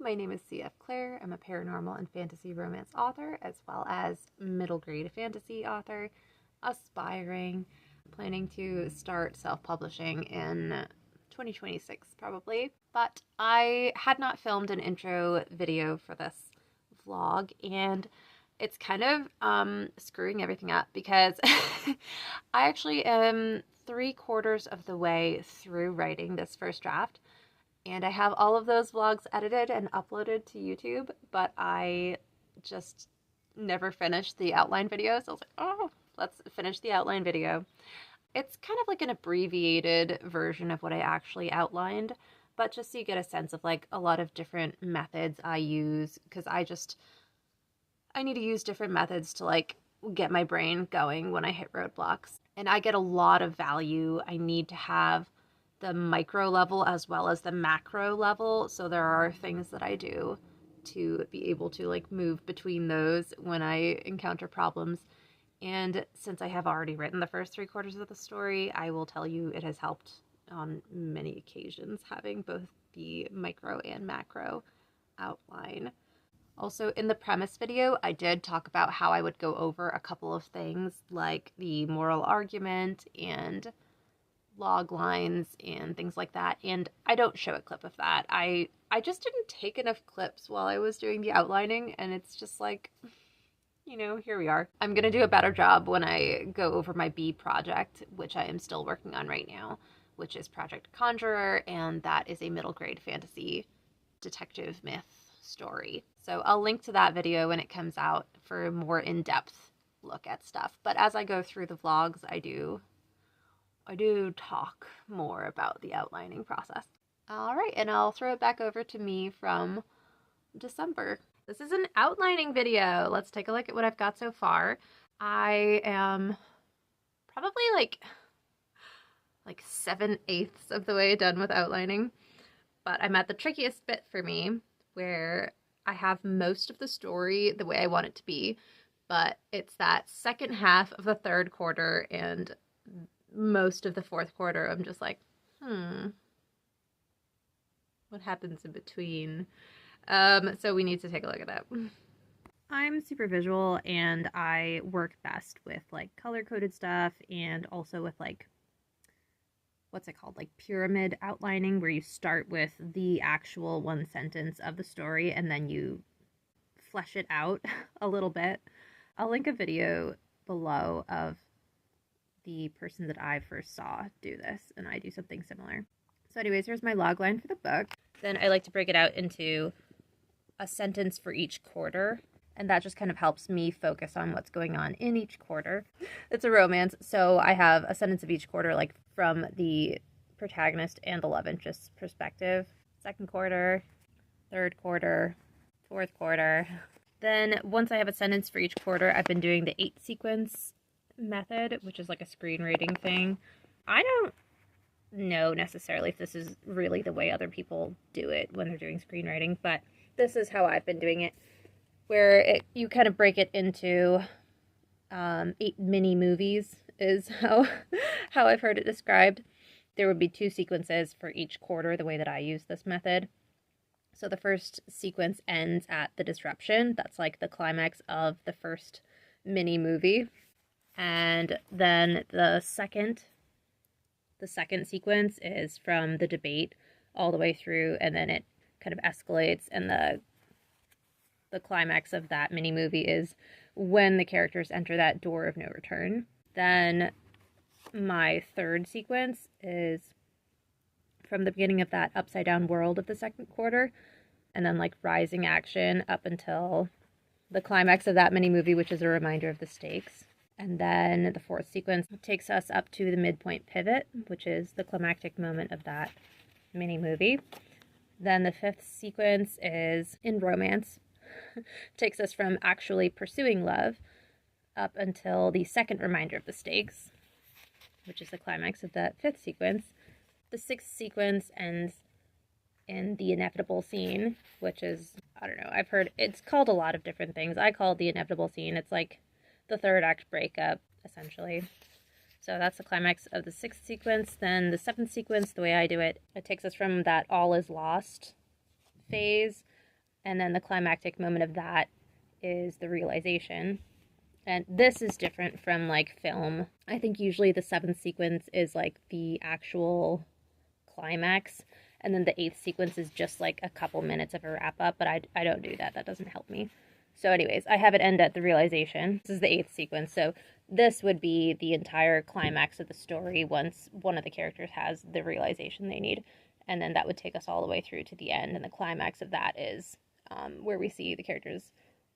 my name is CF Claire. I'm a paranormal and fantasy romance author, as well as middle grade fantasy author, aspiring, planning to start self-publishing in 2026 probably. But I had not filmed an intro video for this vlog, and it's kind of screwing everything up because I actually am 3/4 of the way through writing this first draft. And I have all of those vlogs edited and uploaded to YouTube, but I just never finished the outline video. So I was like, oh, let's finish the outline video. It's kind of like an abbreviated version of what I actually outlined, but just so you get a sense of like a lot of different methods I use, because I need to use different methods to like get my brain going when I hit roadblocks. And I get a lot of value. I need to have the micro level as well as the macro level. So there are things that I do to be able to like move between those when I encounter problems. And since I have already written the first 3/4 of the story, I will tell you it has helped on many occasions having both the micro and macro outline. Also, in the premise video, I did talk about how I would go over a couple of things like the moral argument and log lines and things like that, and I don't show a clip of that. I just didn't take enough clips while I was doing the outlining, and it's just like, you know, here we are. I'm gonna do a better job when I go over my B project, which I am still working on right now, which is Project Conjurer, and that is a middle grade fantasy detective myth story. So I'll link to that video when it comes out for a more in-depth look at stuff. But as I go through the vlogs, I do talk more about the outlining process. All right, and I'll throw it back over to me from December. This is an outlining video. Let's take a look at what I've got so far. I am probably like 7/8 of the way done with outlining, but I'm at the trickiest bit for me where I have most of the story the way I want it to be, but it's that second half of the 3rd quarter and most of the 4th quarter, I'm just like, what happens in between? So we need to take a look at that. I'm super visual, and I work best with like color-coded stuff, and also with like, what's it called? Like pyramid outlining, where you start with the actual one sentence of the story and then you flesh it out a little bit. I'll link a video below of the person that I first saw do this, and I do something similar. So anyways, here's my log line for the book. Then I like to break it out into a sentence for each quarter, and that just kind of helps me focus on what's going on in each quarter. It's a romance, so I have a sentence of each quarter, like from the protagonist and the love interest's perspective. 2nd quarter, 3rd quarter, 4th quarter. Then once I have a sentence for each quarter, I've been doing the 8 sequence method, which is like a screenwriting thing. I don't know necessarily if this is really the way other people do it when they're doing screenwriting, but this is how I've been doing it, where you kind of break it into 8 mini movies is how I've heard it described. There would be 2 sequences for each quarter, the way that I use this method. So the first sequence ends at the disruption. That's like the climax of the first mini movie. And then the second sequence is from the debate all the way through, and then it kind of escalates, and the climax of that mini movie is when the characters enter that door of no return. Then my 3rd sequence is from the beginning of that upside down world of the 2nd quarter, and then like rising action up until the climax of that mini movie, which is a reminder of the stakes. And then the 4th sequence takes us up to the midpoint pivot, which is the climactic moment of that mini movie. Then the 5th sequence is in romance, takes us from actually pursuing love up until the 2nd reminder of the stakes, which is the climax of that 5th sequence. The 6th sequence ends in the inevitable scene, which is, I don't know, I've heard it's called a lot of different things. I call it the inevitable scene. It's like the 3rd act breakup, essentially. So that's the climax of the 6th sequence. Then the 7th sequence, the way I do it, it takes us from that all is lost phase And then the climactic moment of that is the realization. And this is different from like film. I think usually the 7th sequence is like the actual climax, and then the 8th sequence is just like a couple minutes of a wrap up, but I don't do that. That doesn't help me. So anyways, I have it end at the realization. This is the 8th sequence. So this would be the entire climax of the story once one of the characters has the realization they need. And then that would take us all the way through to the end. And the climax of that is where we see the characters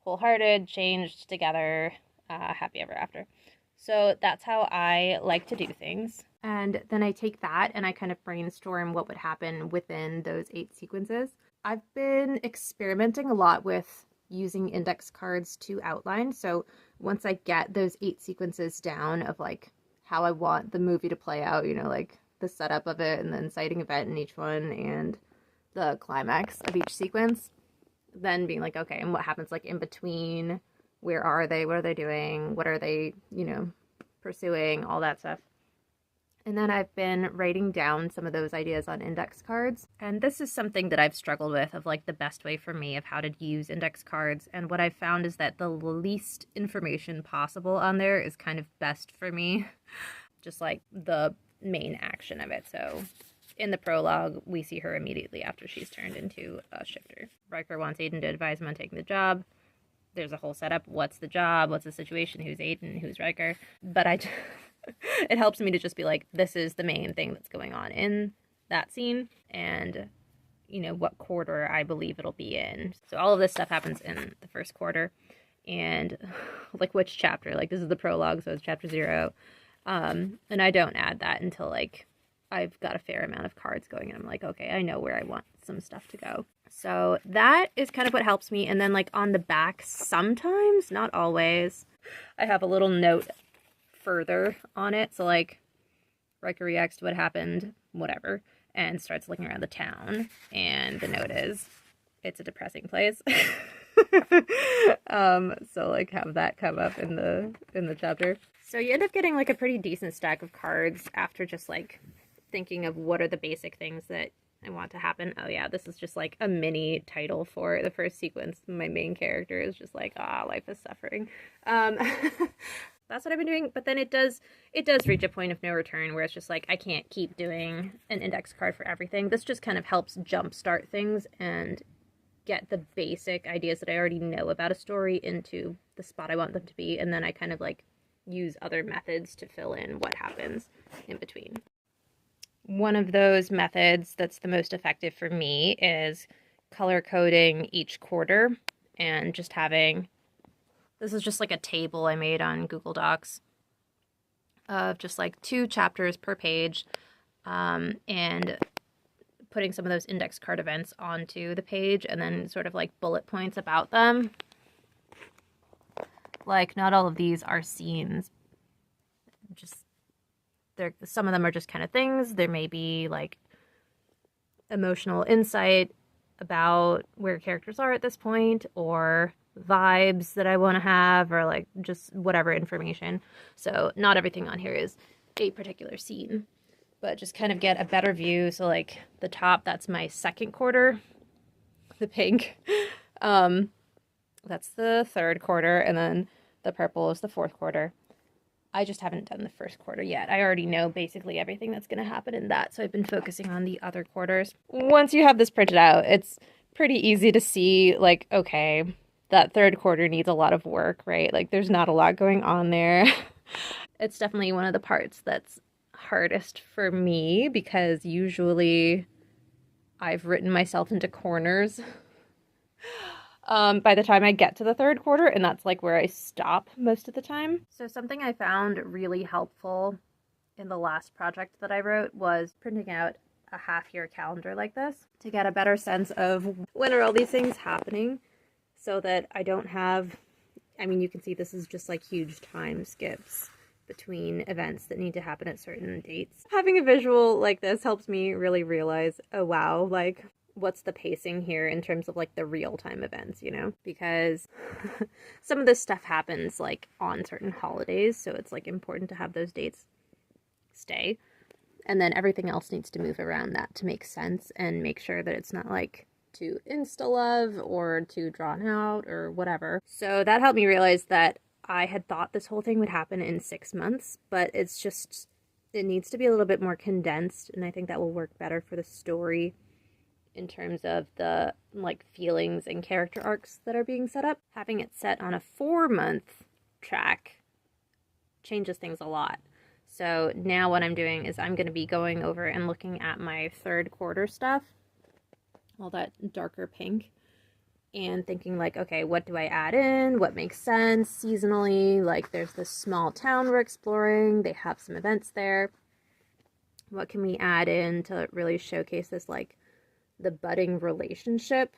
wholehearted, changed together, happy ever after. So that's how I like to do things. And then I take that and I kind of brainstorm what would happen within those 8 sequences. I've been experimenting a lot with using index cards to outline. So once I get those 8 sequences down of like how I want the movie to play out, you know, like the setup of it and the inciting event in each one and the climax of each sequence, then being like, okay, and what happens like in between? Where are they? What are they doing? What are they, you know, pursuing? All that stuff. And then I've been writing down some of those ideas on index cards. And this is something that I've struggled with of like the best way for me of how to use index cards. And what I've found is that the least information possible on there is kind of best for me. Just like the main action of it. So in the prologue, we see her immediately after she's turned into a shifter. Riker wants Aiden to advise him on taking the job. There's a whole setup. What's the job? What's the situation? Who's Aiden? Who's Riker? But it helps me to just be like, this is the main thing that's going on in that scene, and you know what quarter I believe it'll be in. So all of this stuff happens in the first quarter, and like which chapter? Like this is the prologue, so it's chapter 0, and I don't add that until like I've got a fair amount of cards going, and I'm like, okay, I know where I want some stuff to go. So that is kind of what helps me. And then like on the back, sometimes, not always, I have a little note further on it. So like Riker reacts to what happened, whatever, and starts looking around the town. And the note is, it's a depressing place. So like have that come up in the chapter. So you end up getting like a pretty decent stack of cards after just like thinking of what are the basic things that I want to happen. Oh yeah, this is just like a mini title for the first sequence. My main character is just like, life is suffering. That's what I've been doing. But then it does reach a point of no return where it's just like, I can't keep doing an index card for everything. This just kind of helps jumpstart things and get the basic ideas that I already know about a story into the spot I want them to be. And then I kind of like use other methods to fill in what happens in between. One of those methods that's the most effective for me is color coding each quarter and just having, this is just like a table I made on Google Docs of just like 2 chapters per page, and putting some of those index card events onto the page and then sort of like bullet points about them. Like not all of these are scenes, just some of them are just kind of things. There may be like emotional insight about where characters are at this point, or vibes that I want to have, or like just whatever information. So not everything on here is a particular scene, but just kind of get a better view. So like the top, that's my second quarter, the pink. That's the third quarter, and then the purple is the fourth quarter. I just haven't done the first quarter yet. I already know basically everything that's going to happen in that, so I've been focusing on the other quarters. Once you have this printed out, it's pretty easy to see, like, okay, that third quarter needs a lot of work, right? Like, there's not a lot going on there. It's definitely one of the parts that's hardest for me, because usually I've written myself into corners by the time I get to the third quarter, and that's like where I stop most of the time. So something I found really helpful in the last project that I wrote was printing out a half-year calendar like this to get a better sense of when are all these things happening, so that I don't have, I mean, you can see this is just like huge time skips between events that need to happen at certain dates. Having a visual like this helps me really realize, oh wow, like what's the pacing here in terms of like the real-time events, you know, because some of this stuff happens like on certain holidays, so it's like important to have those dates stay, and then everything else needs to move around that to make sense and make sure that it's not like too insta-love or too drawn out or whatever. So that helped me realize that I had thought this whole thing would happen in 6 months, but it needs to be a little bit more condensed, and I think that will work better for the story in terms of the like feelings and character arcs that are being set up. Having it set on a 4-month track changes things a lot. So now what I'm doing is I'm going to be going over and looking at my 3rd quarter stuff, all that darker pink, and thinking like, okay, what do I add in? What makes sense seasonally? Like there's this small town we're exploring. They have some events there. What can we add in to really showcase this, like the budding relationship,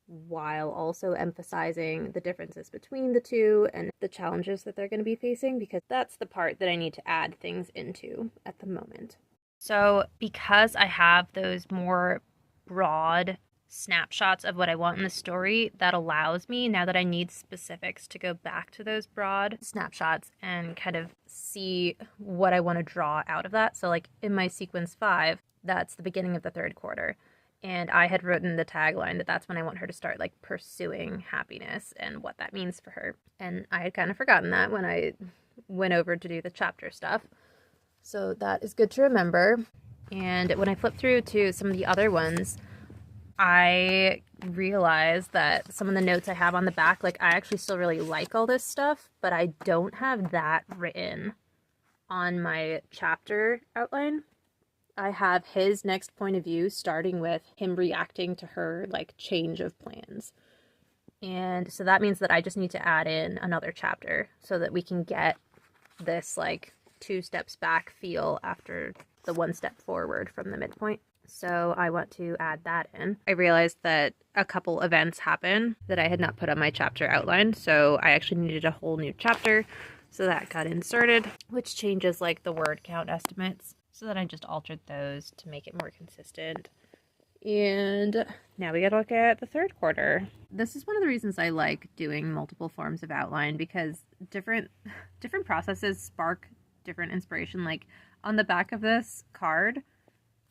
while also emphasizing the differences between the two and the challenges that they're going to be facing, because that's the part that I need to add things into at the moment. So because I have those more broad snapshots of what I want in the story, that allows me, now that I need specifics, to go back to those broad snapshots and kind of see what I want to draw out of that. So like in my sequence 5, that's the beginning of the 3rd quarter. And I had written the tagline that that's when I want her to start like pursuing happiness and what that means for her. And I had kind of forgotten that when I went over to do the chapter stuff. So that is good to remember. And when I flip through to some of the other ones, I realized that some of the notes I have on the back, like I actually still really like all this stuff, but I don't have that written on my chapter outline. I have his next point of view starting with him reacting to her like change of plans. And so that means that I just need to add in another chapter so that we can get this like 2 steps back feel after the 1 step forward from the midpoint. So I want to add that in. I realized that a couple events happen that I had not put on my chapter outline, so I actually needed a whole new chapter. So that got inserted, which changes like the word count estimates. So then I just altered those to make it more consistent. And now we gotta look at the 3rd quarter. This is one of the reasons I like doing multiple forms of outline, because different processes spark different inspiration. Like on the back of this card,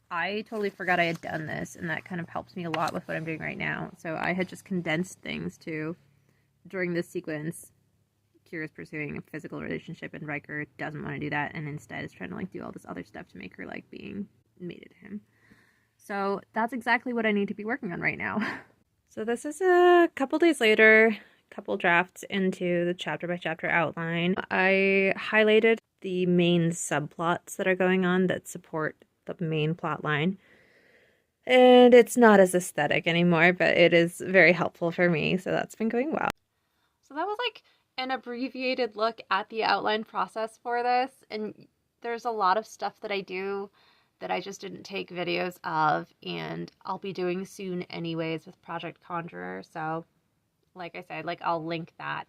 I totally forgot I had done this, and that kind of helps me a lot with what I'm doing right now. So I had just condensed things to, during this sequence, Kira's pursuing a physical relationship and Riker doesn't want to do that, and instead is trying to like do all this other stuff to make her like being mated to him. So that's exactly what I need to be working on right now. So this is a couple days later, couple drafts into the chapter by chapter outline. I highlighted the main subplots that are going on that support the main plot line. And it's not as aesthetic anymore, but it is very helpful for me, so that's been going well. So that was like an abbreviated look at the outline process for this, and there's a lot of stuff that I do that I just didn't take videos of, and I'll be doing soon anyways with Project Conjurer. So like I said, like I'll link that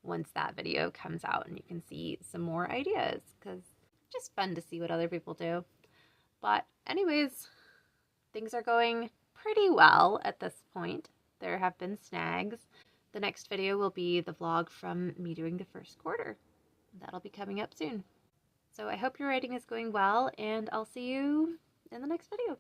once that video comes out and you can see some more ideas, because it's just fun to see what other people do. But anyways, things are going pretty well at this point. There have been snags. The next video will be the vlog from me doing the 1st quarter. That'll be coming up soon. So I hope your writing is going well, and I'll see you in the next video.